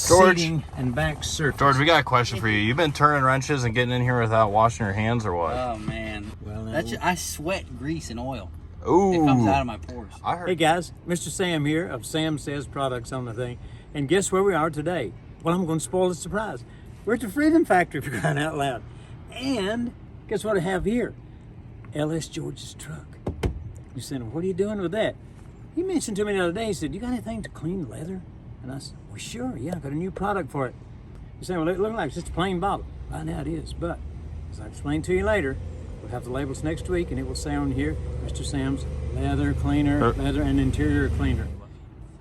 George. seating and back surface. George, we got a question for you. You've been turning wrenches and getting in here without washing your hands or what? Oh man, Well, that's I sweat grease and oil. Ooh. It comes out of my pores. I heard. Hey guys, Mr. Sam here of Sam Says Products on the thing. And guess where we are today? Well, I'm going to spoil the surprise. We're at the Freedom Factory, for crying out loud. And guess what I have here? LS George's truck. You said, what are you doing with that? He mentioned to me the other day, he said, you got anything to clean leather? And I said, well, sure, yeah, I got a new product for it. He said, well, it looks like it's just a plain bottle. Right now it is, but as I'll explain to you later, we'll have the labels next week, and it will say on here, Mr. Sam's Leather Cleaner, Leather and Interior Cleaner.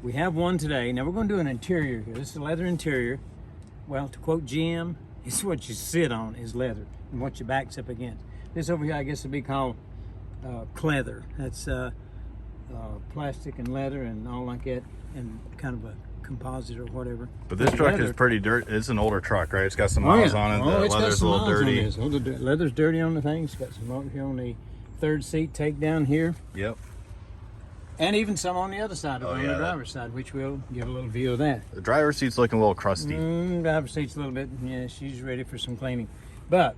We have one today. Now we're going to do an interior here. This is a leather interior. Well, to quote GM, it's what you sit on is leather and what your back's up against. This over here, I guess, would be called cleather. That's plastic and leather and all like that, and kind of a composite or whatever. But this truck is pretty dirty. It's an older truck, right? It's got some miles on it. The leather's a little dirty. The leather's dirty on the thing. It's got some over here on the third seat take down here. Yep. And even some on the other side, on the driver's side, which we'll give a little view of that. The driver's seat's looking a little crusty. Driver's seat's a little bit, yeah, she's ready for some cleaning. But,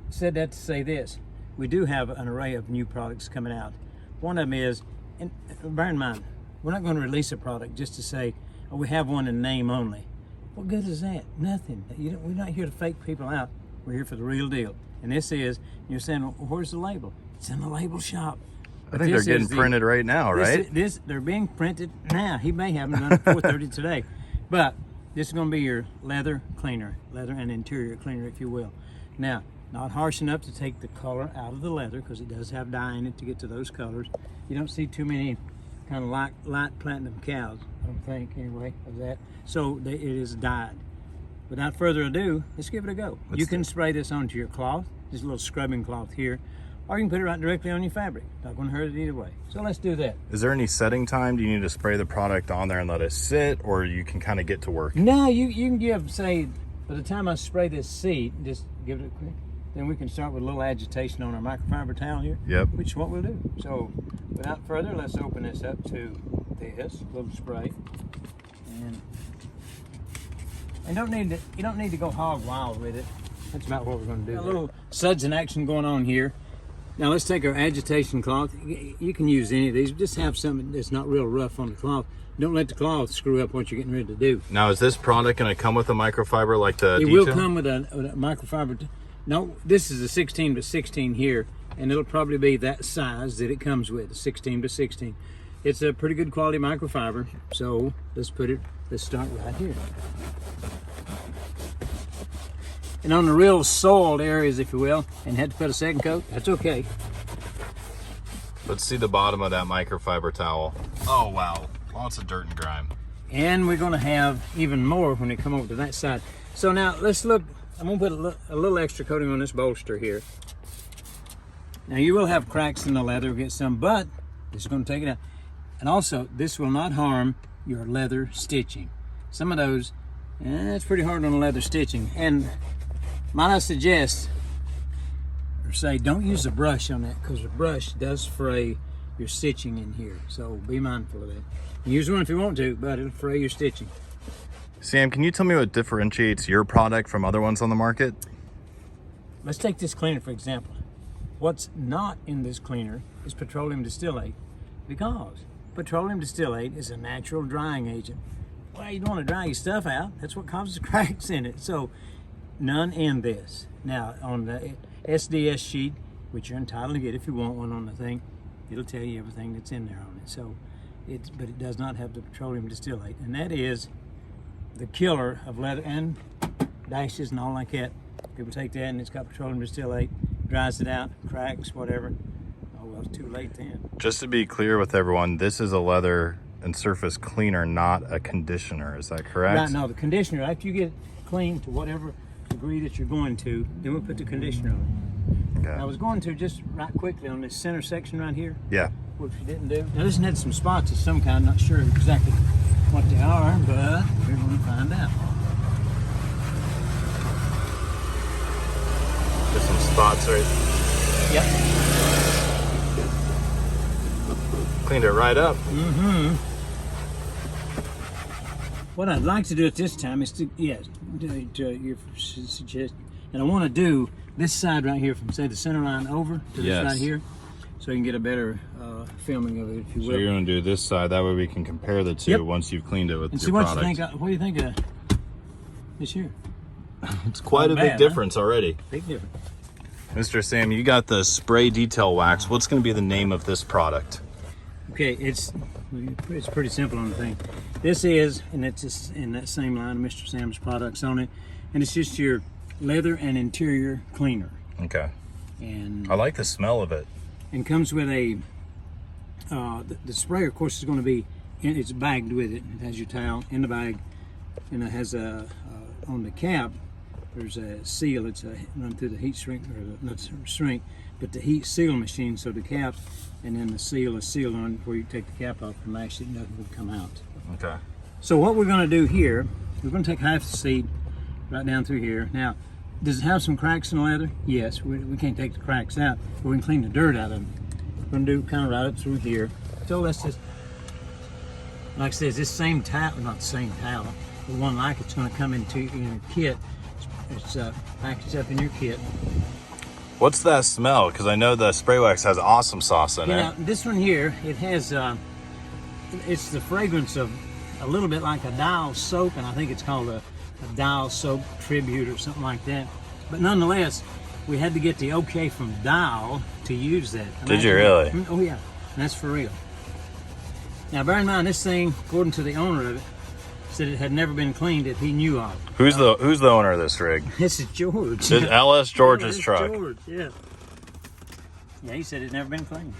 said that to say this, we do have an array of new products coming out. One of them is, and bear in mind, we're not going to release a product just to say, oh, we have one in name only. What good is that? Nothing. We're not here to fake people out. We're here for the real deal. And this is, you're saying, well, where's the label? It's in the label shop. I think they're getting printed right now, right? They're being printed now. He may have them done at 4:30 today. But this is going to be your leather cleaner, leather and interior cleaner, if you will. Now, not harsh enough to take the color out of the leather, because it does have dye in it to get to those colors. You don't see too many kind of light platinum cows, I don't think, anyway, of that. So it is dyed. Without further ado, let's give it a go. You can spray this onto your cloth, this little scrubbing cloth here, or you can put it right directly on your fabric. Not going to hurt it either way. So let's do that. Is there any setting time? Do you need to spray the product on there and let it sit, or you can kind of get to work? No, you can give, say, by the time I spray this seat, just give it a quick, then we can start with a little agitation on our microfiber towel here. Yep. Which is what we'll do. So without further, let's open this up to this little spray. And you don't need to go hog wild with it. That's about what we're going to do. A little suds in action going on here. Now let's take our agitation cloth. You can use any of these. Just have something that's not real rough on the cloth. Don't let the cloth screw up what you're getting ready to do. Now, is this product going to come with a microfiber like the It detail? will come with a microfiber. No, this is a 16 to 16 here, and it'll probably be that size that it comes with, 16 to 16. It's a pretty good quality microfiber. So let's start right here. And on the real soiled areas, if you will, and had to put a second coat, that's okay. Let's see the bottom of that microfiber towel. Oh, wow. Lots of dirt and grime. And we're going to have even more when they come over to that side. So now let's look. I'm going to put a little extra coating on this bolster here. Now you will have cracks in the leather, get some, but this is going to take it out. And also, this will not harm your leather stitching. Some of those, it's pretty hard on the leather stitching. And might I suggest, or say, don't use a brush on that, because the brush does fray your stitching in here. So be mindful of that. Use one if you want to, but it'll fray your stitching. Sam, can you tell me what differentiates your product from other ones on the market? Let's take this cleaner, for example. What's not in this cleaner is petroleum distillate, because petroleum distillate is a natural drying agent. Well, you don't want to dry your stuff out. That's what causes cracks in it. So none in this. Now, on the SDS sheet, which you're entitled to get if you want one on the thing, it'll tell you everything that's in there on it. So, but it does not have the petroleum distillate, and that is the killer of leather and dashes and all like that. People take that and it's got petroleum distillate, dries it out, cracks, whatever. Oh well, it's too late then. Just to be clear with everyone, this is a leather and surface cleaner, not a conditioner. Is that correct? Right. No, the conditioner, after you get it clean to whatever degree that you're going to, then we'll put the conditioner on it. Okay. I was going to just right quickly on this center section right here. Yeah. Which we didn't do. Now this had some spots of some kind, not sure exactly what they are, but we're going to find out. There's some spots right. Yep. Cleaned it right up. Mm-hmm. what I'd like to do at this time is to your suggestion, and I want to do this side right here from say the center line over to this right here, so you can get a better filming of it, if you will. So you're gonna do this side, that way we can compare the two once you've cleaned it with and your see what product. you think. What do you think of this here? It's quite a big difference already. Big difference. Mr. Sam, you got the spray detail wax. What's going to be the name of this product? Okay, it's pretty simple on the thing. This is, and it's just in that same line of Mr. Sam's products on it, and it's just your leather and interior cleaner. Okay. And I like the smell of it. And comes with a the spray, of course, is going to be it's bagged with it. It has your towel in the bag, and it has a on the cap. There's a seal. It's run through the heat shrink, or not shrink, but the heat seal machine. So the cap, and then the seal is sealed on before you take the cap off and mash it. Nothing would come out. Okay. So what we're going to do here, we're going to take half the seat right down through here. Now, does it have some cracks in the leather? Yes. We can't take the cracks out, but we can clean the dirt out of them. We're going to do kind of right up through here. So let's just, like I said, this same towel, not the same towel, but one like it's going to come into your kit. It's packaged up in your kit. What's that smell? Because I know the spray wax has awesome sauce in it. This one here, it has, it's the fragrance of a little bit like a Dial soap, and I think it's called a Dial soap tribute or something like that. But nonetheless, we had to get the okay from Dial to use that. And Did you really? Oh yeah, and that's for real. Now bear in mind, this thing, according to the owner of it, said it had never been cleaned that he knew of. Who's the owner of this rig? This is George. This is LS George's truck. George, yeah. Yeah, he said it never been cleaned.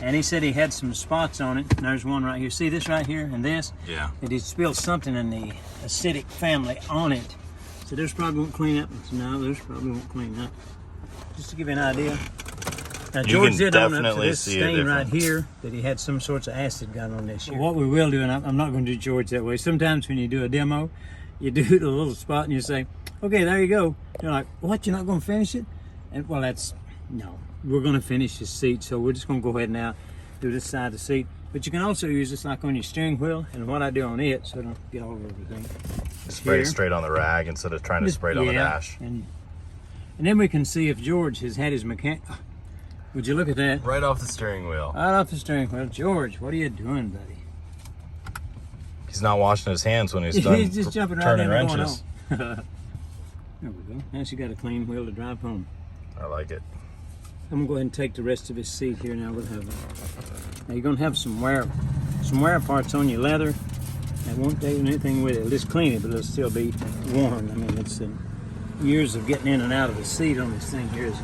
And he said he had some spots on it. And there's one right here. See this right here and this? Yeah. That he spilled something in the acidic family on it. So this probably won't clean up. No, this probably won't clean up. Just to give you an idea. Now George did own up to this stain right here that he had some sorts of acid got on this year. What we will do, and I'm not going to do George that way. Sometimes when you do a demo, you do the little spot and you say, okay, there you go. You're like, what, you're not going to finish it? And well, no, we're going to finish this seat. So we're just going to go ahead now, do this side of the seat. But you can also use this like on your steering wheel, and what I do on it, so I don't get all over everything. Spray it straight on the rag instead of trying to spray it on the dash. And then we can see if George has had his mechanic. Would you look at that? Right off the steering wheel. Right off the steering wheel. George, what are you doing, buddy? He's not washing his hands when he's done He's just jumping right turning in wrenches. There we go. Now she got a clean wheel to drive home. I like it. I'm gonna go ahead and take the rest of his seat here now. We'll have now you're gonna have some wear parts on your leather. That won't do anything with it. It'll just clean it, but it'll still be worn. I mean, it's years of getting in and out of the seat on this thing here is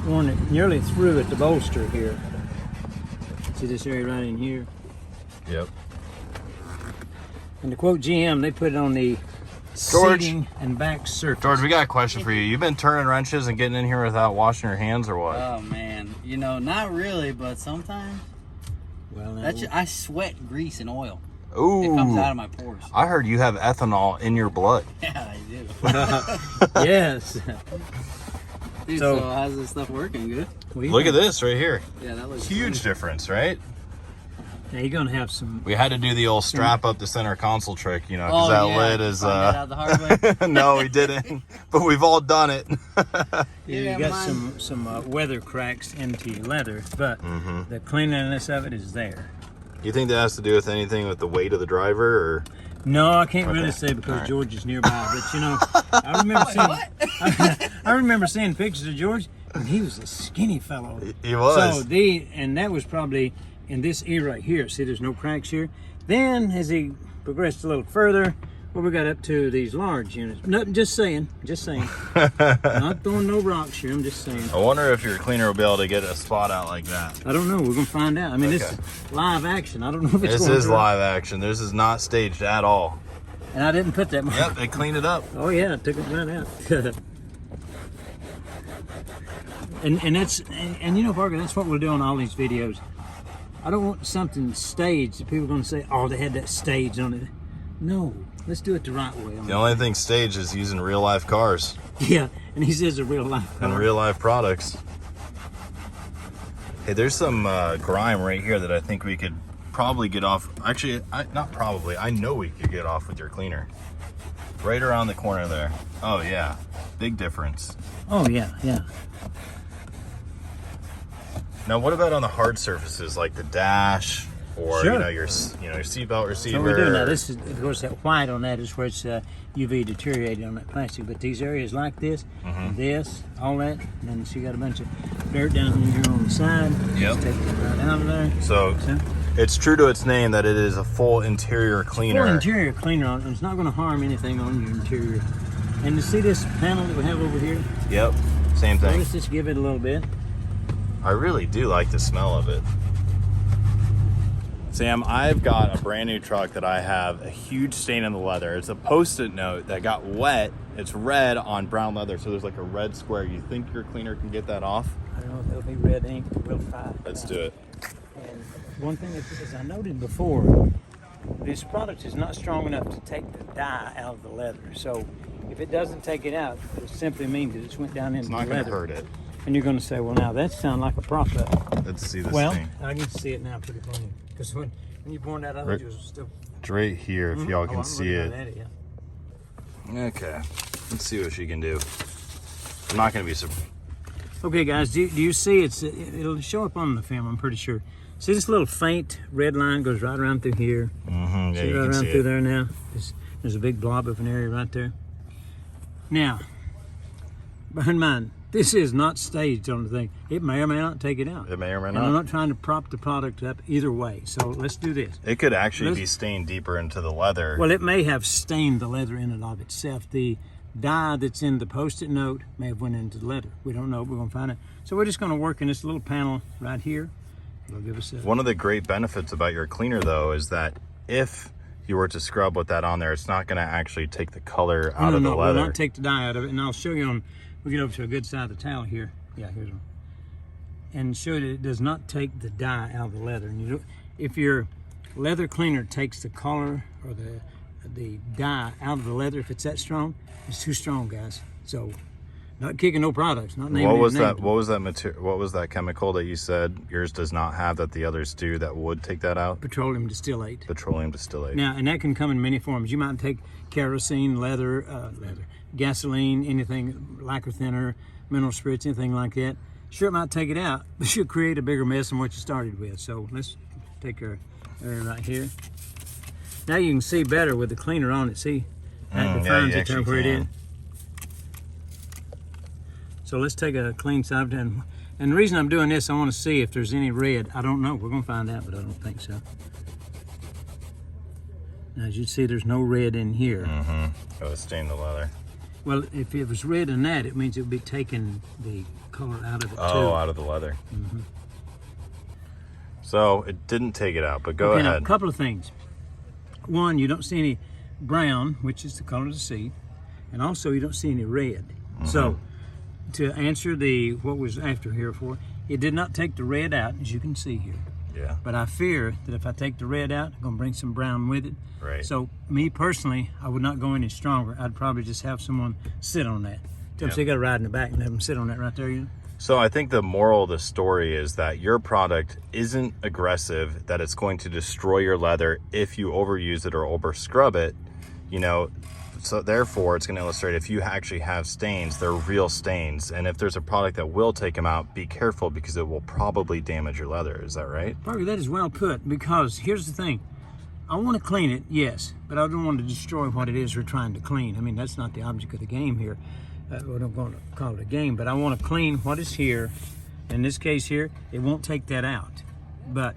worn it nearly through at the bolster here. See this area right in here? Yep. And to quote GM, they put it on the seating and back surface. George, we got a question for you. You've been turning wrenches and getting in here without washing your hands or what? Oh man, you know, not really, but sometimes. Well, I sweat grease and oil. Ooh. It comes out of my pores. I heard you have ethanol in your blood. Yeah, I do. yes. Dude, so how's this stuff working? Good? Look at this right here. Yeah, that looks huge difference, right? Now you're gonna have some. We had to do the old strap up the center console trick, you know, because that lid is. Find that out the hard way. No, we didn't, but we've all done it. You got some weather cracks into your leather, but the cleanliness of it is there. You think that has to do with anything with the weight of the driver, or? No, I can't really say because George is nearby. But you know, I remember seeing pictures of George, and he was a skinny fellow. He was. So and that was probably in this ear right here. See, there's no cracks here. Then as he progressed a little further, well, we got up to these large units. No, just saying. Not throwing no rocks here. I'm just saying. I wonder if your cleaner will be able to get a spot out like that. I don't know. We're gonna find out. I mean, this is live action. I don't know if it's. This is live action. This is not staged at all. And I didn't put that. Yep, they cleaned it up. Oh yeah, I took it right out. and that's you know, Parker, that's what we'll do on all these videos. I don't want something staged that people are gonna say, oh, they had that stage on it. No. Let's do it the right way. The only thing staged is using real life cars. Yeah, and he says a real life car. And real life products. Hey, there's some grime right here that I think we could probably get off. Actually, not probably. I know we could get off with your cleaner. Right around the corner there. Oh yeah, big difference. Oh yeah, yeah. Now, what about on the hard surfaces like the dash or Sure. your seatbelt receiver? So we do now. This is, of course, that white on that is where it's UV deteriorated on that plastic. But these areas like this, this, all that, and then you got a bunch of dirt down here on the side. Yep. Just take it right out of there. So it's true to its name that it is a full interior cleaner. Full interior cleaner on it. It's not going to harm anything on your interior. And to see this panel that we have over here, Yep, same thing. let's just give it a little bit. I really do like the smell of it. Sam, I've got a brand new truck that I have a huge stain in the leather. It's a Post-it note that got wet. It's red on brown leather, so there's like a red square. You think your cleaner can get that off? I don't know if it'll be red ink. We'll try. Let's do it. And one thing is, as I noted before, this product is not strong enough to take the dye out of the leather. So if it doesn't take it out, it simply means that it's went down into It's the not leather. going to hurt it. And you're going to say, well, now that sounds like a prop up. Let's see this Well, thing. I can see it now pretty plain. Because when you pour that out, you'll still... It's right here if y'all can see it. Yeah. Okay, let's see what she can do. I'm not going to be surprised. Okay, guys, do you see it'll show up on the film, I'm pretty sure. See this little faint red line goes right around through here. Yeah, See you right can around see through it. there now. There's a big blob of an area right there. Now, bear in mind, this is not staged on the thing. It may or may not take it out. It may or may And I'm not. not trying to prop the product up either way. So let's do this. It could actually Let's- be stained deeper into the leather. Well, it may have stained the leather in and of itself. The dye that's in the Post-it note may have went into the leather. We don't know. We're going to find it. So we're just going to work in this little panel right here. It'll give us a... One of the great benefits about your cleaner, though, is that if you were to scrub with that on there, it's not going to actually take the color out of the leather. We'll not take the dye out of it. And I'll show you on... We'll get over to a good side of the towel here. Yeah, here's one. And show that it does not take the dye out of the leather. And if your leather cleaner takes the color or the dye out of the leather, if it's that strong, it's too strong, guys. So, not kicking no products, not naming What was his that? name. What was that material? What was that chemical that you said yours does not have that the others do that would take that out? Petroleum distillate. Petroleum distillate. Now, and that can come in many forms. You might take kerosene, leather, gasoline, anything, lacquer thinner, mineral spirits, anything like that. Sure, it might take it out, but should create a bigger mess than what you started with. So let's take our area right here. Now you can see better with the cleaner on it. See, that defines you it to actually where it is. can. So let's take a clean side and the reason I'm doing this, I want to see if there's any red. I don't know. We're going to find out, but I don't think so. Now, as you see, there's no red in here. It would stain the leather. Well, if it was red in that, it means it would be taking the color out of it too. Oh, out of the leather. So it didn't take it out, but go Okay, now, ahead. a couple of things. One, you don't see any brown, which is the color of the seed, and also you don't see any red. So, to answer what was after here for, it did not take the red out, as you can see here. Yeah. But I fear that if I take the red out, I'm going to bring some brown with it. Right. So, me personally, I would not go any stronger. I'd probably just have someone sit on that. So you got to ride in the back and have them sit on that right there, you know? So I think the moral of the story is that your product isn't aggressive, that it's going to destroy your leather if you overuse it or over scrub it, you know. So therefore, it's going to illustrate if you actually have stains, they're real stains. And if there's a product that will take them out, be careful because it will probably damage your leather. Is that right? Probably that is well put, because here's the thing. I want to clean it, yes, but I don't want to destroy what it is we're trying to clean. I mean, that's not the object of the game here. We're not going to call it a game, but I want to clean what is here. In this case here, it won't take that out. But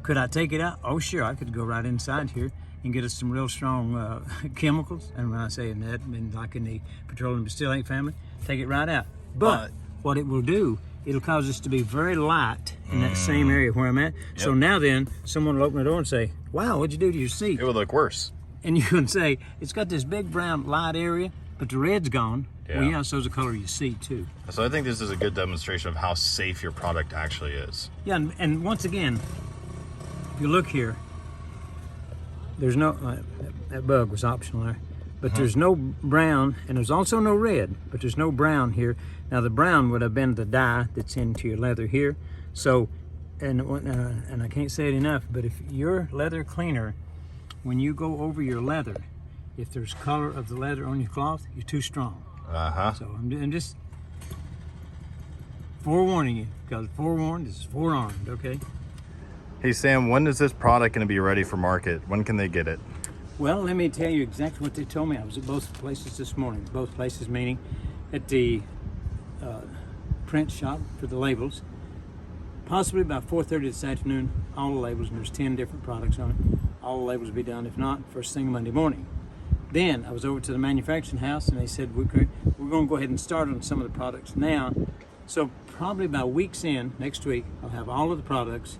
could I take it out? Oh, sure, I could go right inside here and get us some real strong chemicals. And when I say in that, I mean like in the petroleum distillate family, take it right out. But what it will do, it'll cause us to be very light in that same area where I'm at. Yep. So now then, someone will open the door and say, wow, what'd you do to your seat? It would look worse. And you can say, it's got this big brown light area, but the red's gone. Yeah. Well, yeah, so's the color you see too. So I think this is a good demonstration of how safe your product actually is. Yeah, and once again, if you look here, there's no, that bug was optional there, but there's no brown, and there's also no red, but there's no brown here. Now the brown would have been the dye that's into your leather here. So and I can't say it enough, but if your leather cleaner, when you go over your leather, if there's color of the leather on your cloth, you're too strong. So I'm just forewarning you, because forewarned is forearmed, okay? Hey Sam, when is this product going to be ready for market? When can they get it? Well, let me tell you exactly what they told me. I was at both places this morning. Both places meaning at the print shop for the labels. Possibly about 4:30 this afternoon, all the labels, and there's 10 different products on it. All the labels will be done, if not, first thing Monday morning. Then I was over to the manufacturing house and they said, we're going to go ahead and start on some of the products now. So probably about weeks in, next week, I'll have all of the products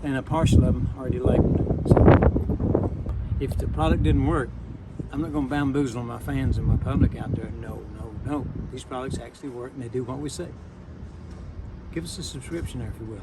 and a partial of them already labeled. So if the product didn't work, I'm not going to bamboozle my fans and my public out there. No. These products actually work and they do what we say. Give us a subscription there if you will.